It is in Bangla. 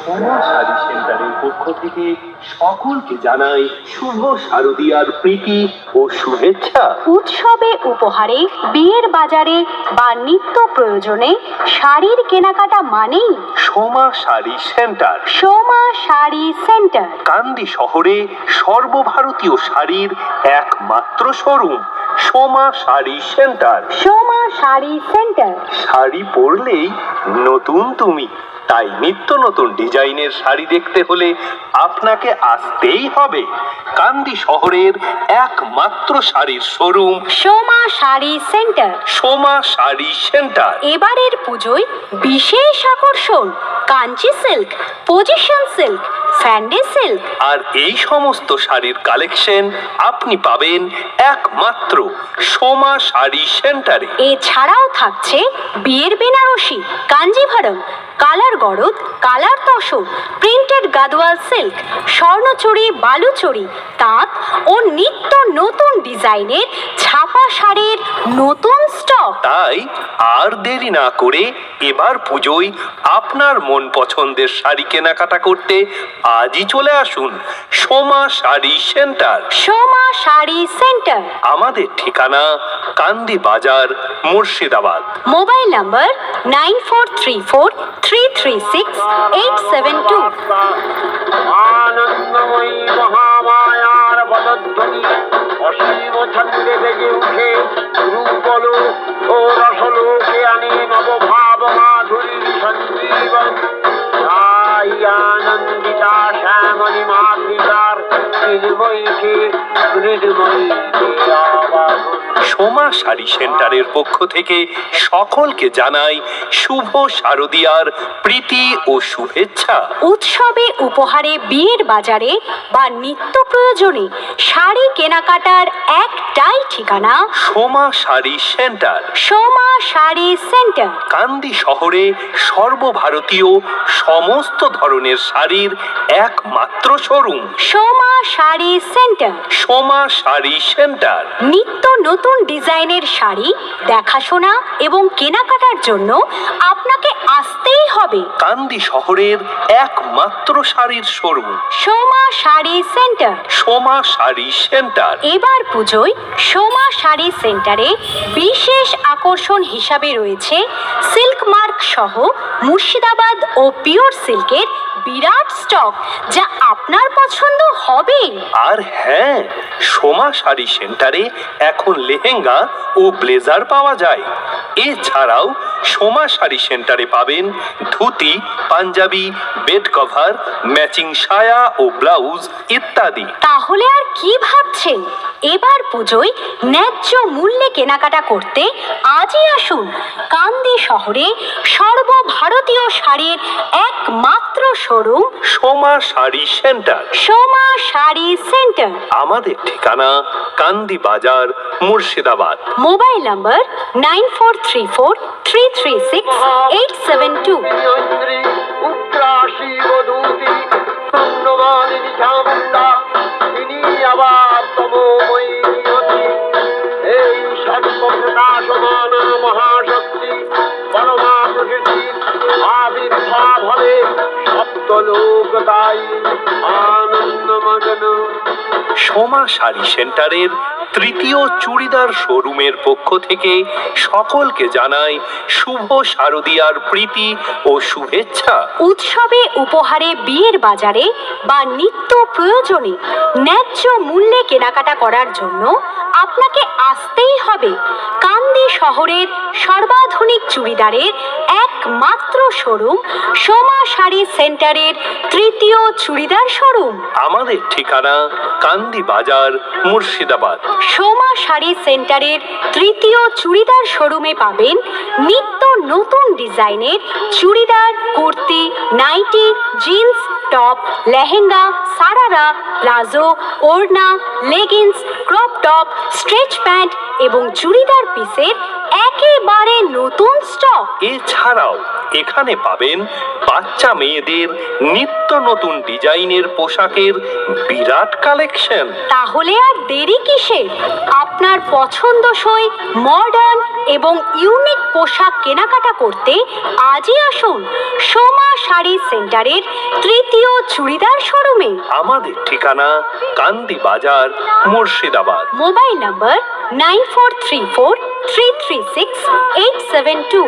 সোমা শাড়ি সেন্টারের পক্ষ থেকে সকলকে জানাই শুভ শারদীয়ার প্রীতি ও শুভেচ্ছা। উৎসবে উপহারে, বিয়ের বাজারে বা নিত্য প্রয়োজনে শাড়ির কেনাকাটা মানেই সোমা শাড়ি সেন্টার। সোমা শাড়ি সেন্টার কান্দি শহরে সর্বভারতীয় শাড়ির একমাত্র showroom Soma sari centre. Soma sari centre. Sari পরলেই নতুন তুমি, তাই নিত্য নতুন ডিজাইনের শাড়ি দেখতে হলে আপনাকে আসতেই হবে কান্দি শহরের একমাত্র শাড়ির showroom Soma sari centre. Soma sari centre. এবারের পুজোয় বিশেষ আকর্ষণ কাঞ্চি সিল্ক, পজিশন সিল্ক, ফ্যান্ডি সিল্ক। আর এই সমস্ত শাড়ির কালেকশন আপনি পাবেন একমাত্র সোমা শাড়ি সেন্টারে। এছাড়াও থাকছে বিয়ের বেনারসি, কাঞ্জিভারম, কালার গরদ, কালার তসর, প্রিন্টেড গাদোয়াল সিল্ক, স্বর্ণচুড়ি, বালুচুড়ি, তাঁত ও নিত্য নতুন ডিজাইনের ছাপা শাড়ির নতুন স্টক। তাই আর দেরি না করে এবার পুজোয় আপনার মন পছন্দের শাড়ি কেনাকাটা করতে আজই চলে আসুন সোমা শাড়ি সেন্টার। সোমা শাড়ি সেন্টার। আমাদের ঠিকানা কান্দি বাজার, মুর্শিদাবাদ। Mobile number 9434336872। আনন্দময়ী মহামায়ার পদধ্বনি অসীম ছন্দে বেগে উঠে রূপলো ও রসলোকে আনে নবভাব মাধুরীর সঞ্জীবন। তাই আনন্দিতা শ্যামলী মাতৃকার হৃদময়ীকে হৃদময়ীকে আবাহন। সোমা শাড়ি সেন্টারের পক্ষ থেকে সকলকে জানাই শুভ শারদীয়ার প্রীতি ও শুভেচ্ছা। উৎসবে উপহারে, বিয়ের বাজারে বা নিত্য প্রয়োজনে শাড়ি কেনাকাটার একটাই ঠিকানা সোমা শাড়ি সেন্টার। সোমা শাড়ি সেন্টার। কান্দি শহরে সর্বভারতীয় সমস্ত ধরনের শাড়ির একমাত্র showroom Soma sari centre. Soma sari centre. নিত্য নতুন ডিজাইনের শাড়ি দেখাশোনা এবং কেনাকাটার জন্য আপনাকে আসতেই হবে কান্দি শহরের একমাত্র শাড়ির showroom Soma sari centre. Soma sari centre. এবার পুজোয় সোমা শাড়ি সেন্টারে বিশেষ আকর্ষণ হিসাবে রয়েছে সিল্ক মার্ক সহ মুর্শিদাবাদ ও পিওর সিল্কের বিরাট স্টক, যা আপনার পছন্দ হবে। আর হ্যাঁ, সোমা শাড়ি সেন্টারে এখন লেহেঙ্গা ও ব্লেজার পাওয়া যায়। এছাড়াও সোমা শাড়ি সেন্টারে পাবেন dhoti, panjabi, bed cover, matching সায়া ও ব্লাউজ ইত্যাদি। তাহলে আর কি ভাবছেন? এবার পুজোয় ন্যায্য মূল্যে কেনাকাটা করতে আজই আসুন কান্দি শহরে সর্বভারতীয় শাড়ির একমাত্র showroom Soma sari centre. Soma sari centre. আমাদের ঠিকানা কান্দি বাজার, মুর্শিদাবাদ। Mobile number 9434336872। উত্রাসী বধূতি শূন্যমালিনী চামুণ্ডা, তিনি আবার তমোময়ী নিয়তি। এই সর্বপ্রকাশমান মহাশক্তি পরমা প্রকৃতি আবির্ভাব হবে সপ্তলোক, তাই আনন্দমগ্ন। সোমা শাড়ি সেন্টারের তৃতীয় চুড়িদার শোরুমের পক্ষ থেকে সকলকে জানাই শুভ শারদীয়ার প্রীতি ও শুভেচ্ছা। উৎসবে উপহারে, বিয়ের বাজারে বা নিত্য প্রয়োজনে ন্যায্য মূল্যে কেনাকাটা করার জন্য আপনাকে আসতেই হবে কান্দি শহরের সর্বাধুনিক চুড়িদারের একমাত্র শোরুম সোমা শাড়ি সেন্টারের তৃতীয় চুড়িদার শোরুম। আমাদের ঠিকানা কান্দি বাজার, মুর্শিদাবাদ। সোমা শাড়ি সেন্টারের তৃতীয় চুড়িদার শোরুমে পাবেন নিত্য নতুন ডিজাইনের churidar, kurti, nighty, jeans, top, lehenga, sharara, palazzo, ওড়না, leggings, crop top, stretch pant এবং চুড়িদার পিসের একেবারে নতুন স্টক। এছাড়াও এখানে পাবেন বাচ্চা মেয়েদের নিত্য নতুন ডিজাইনের পোশাকের বিরাট কালেকশন। তাহলে আর দেরি কিসের? আপনার পছন্দসই মডার্ন এবং ইউনিক পোশাক কেনাকাটা করতে আজই আসুন সোমা শাড়ি সেন্টারের তৃতীয় চুড়িদার শোরুমে। আমাদের ঠিকানা কান্দি বাজার, মুর্শিদাবাদ। মোবাইল নম্বর 9434336872।